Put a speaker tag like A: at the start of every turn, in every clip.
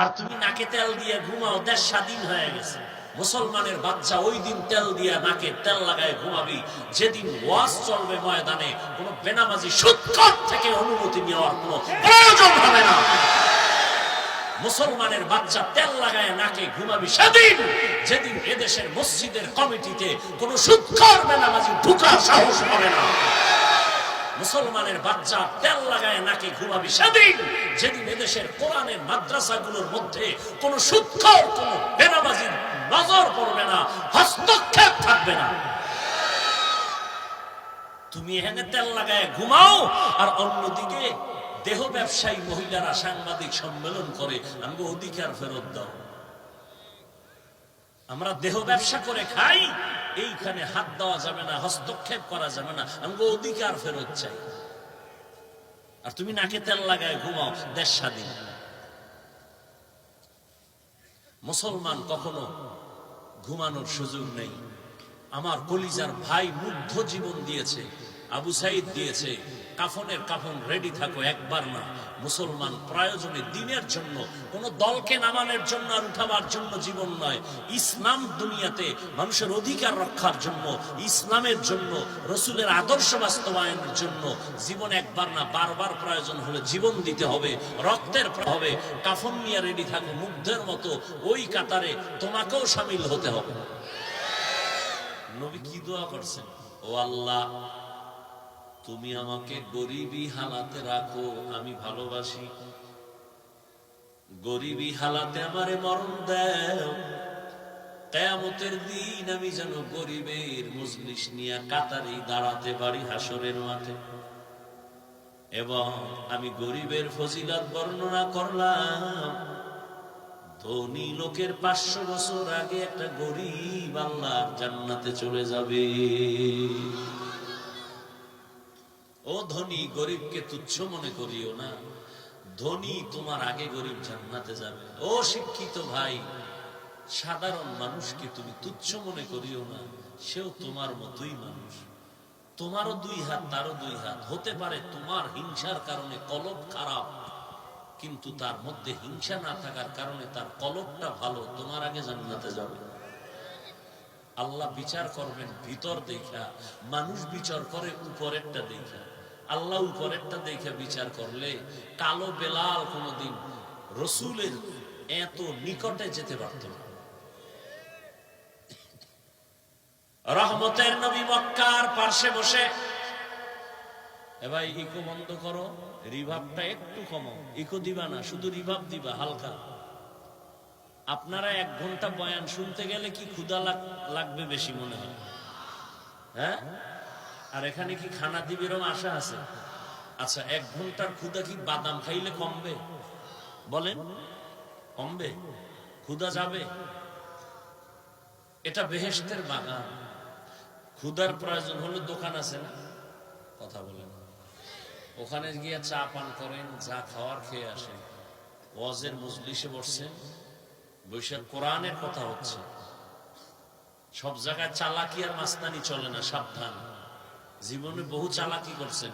A: আর তুমি নাকে তেল দিয়ে ঘুমাও, দেশ স্বাধীন হয়ে গেছে। মুসলমানের বাচ্চা ওই দিন তেল দিয়া নাকে তেল লাগায় ঘুমাবি যেদিন ওয়াজ চলবে ময়দানে, কোন বেনামাজি সুৎখোর থেকে অনুমতি নেওয়ার কোন প্রয়োজন হবে না। মুসলমানের বাচ্চা তেল লাগায় নাকে ঘুমাবি সেদিন যেদিন এদেশের মসজিদের কমিটিতে কোন সুৎখোর বেনামাজি ঢুকার সাহস হবে না। মুসলমানের বাচ্চা তেল লাগায় নাকে ঘুমাবি সেদিন যেদিন এদেশের কোরআনের মাদ্রাসাগুলোর মধ্যে কোন সুৎখোর কোন বেনামাজির নজর পড়বে না, হস্তক্ষেপ থাকবে না। তুমি এখানে তেল লাগায় ঘুমাও আর অন্যদিকে দেহ ব্যবসায়ী মহিলারা সাংবাদিক সম্মেলন করে আমাকে অধিকার ফেরত দাও। আমরা দেহ ব্যবসা করে খাই, এইখানে হাত দেওয়া যাবে না, হস্তক্ষেপ করা যাবে না, আমাকে অধিকার ফেরত চাই। আর তুমি নাকে তেল লাগায় ঘুমাও, দেশ স্বাধীন। মুসলমান কখনো ঘুমানোর সুযোগ নেই। আমার কলিজার ভাই মুগ্ধ জীবন দিয়েছে, আবু সাইদ দিয়েছে, কাফনের কাফন রেডি থাকো, একবার না। মুসলমান প্রয়োজনে দিনের জন্য, কোন দলকে নামানোর জন্য আর উঠাবার জন্য জীবন নয়, ইসলাম দুনিয়াতে মানুষের অধিকার রক্ষার জন্য, ইসলামের জন্য, রসুলের আদর্শ বাস্তবায়নের জন্য জীবন একবার না বারবার প্রয়োজন হলে জীবন দিতে হবে, রক্তের হবে। কাফন নিয়ে রেডি থাকো, মুগ্ধের মতো ওই কাতারে তোমাকেও শামিল হতে হবে। নবী কি দোয়া করছেন? ও আল্লাহ, তুমি আমাকে গরিবী হালাতে রাখো, আমি ভালোবাসি। গরিবী হালাতে আমারে মরণ দাও, কিয়ামতের দিন আমি যেন গরিবের মজলিস নিয়ে কাতারে দাঁড়াতে পারি হাসরের মাঠে। এবং আমি গরিবের ফজিলত বর্ণনা করলাম। ধনী লোকের 500 বছর আগে একটা গরিব আল্লাহর জান্নাতে চলে যাবে। ও ধনী, গরিবকে তুচ্ছ মনে করিও না, ধনী তোমার আগে গরিব জান্নাতে যাবে। ও শিক্ষিত ভাই, সাধারণ মানুষকে তুমি তুচ্ছ মনে করিও না, সেও তোমার মতোই মানুষ। তোমারও 2 হাত, তারও 2 হাত। হতে পারে তোমার হিংসার কারণে কলব খারাপ, কিন্তু তার মধ্যে হিংসা না থাকার কারণে তার কলবটা ভালো, তোমার আগে জান্নাতে যাবে। আল্লাহ বিচার করবেন ভিতর দেখা, মানুষ বিচার করে উপরেরটা দেখা। আল্লাহ উপরেরটা দেখে বিচার করলে কালো বেলাল কোনদিন রসুলের এত নিকটে যেতে পারত না। রহমতের নবী মক্কার পার্শ্বে বসে, ভাই ইকো বন্ধ করো, রিভাবটা একটু কমো। ইকো দিবা না, শুধু রিভাব দিবা হালকা। আপনারা 1 ঘন্টা বয়ান শুনতে গেলে কি ক্ষুধা লাগবে বেশি মনে হয়? হ্যাঁ, আর এখানে কি খানা দিবেরও আশা আছে? আচ্ছা, 1 ঘন্টার ক্ষুধা কি বাদাম খাইলে কমবে? বলেন, কমবে? ক্ষুধা যাবে? এটা বেহেশতের বাগান। ক্ষুধার প্রয়োজন হলে দোকান আছে না? কথা বলেন, ওখানে গিয়ে চা পান করেন, যা খাওয়ার খেয়ে আসেন। ওয়াজের মজলিসে বসছেন, বসে কোরআনের কথা হচ্ছে। সব জায়গায় চালাকি আর মাস্তানি চলে না, সাবধান। জীবনে বহু চালাকি করছেন,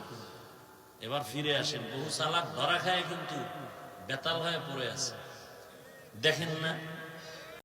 A: এবার ফিরে আসেন। বহু চালাক ধরা খায় কিন্তু বেতাল হয়ে পড়ে আছে, দেখেন না?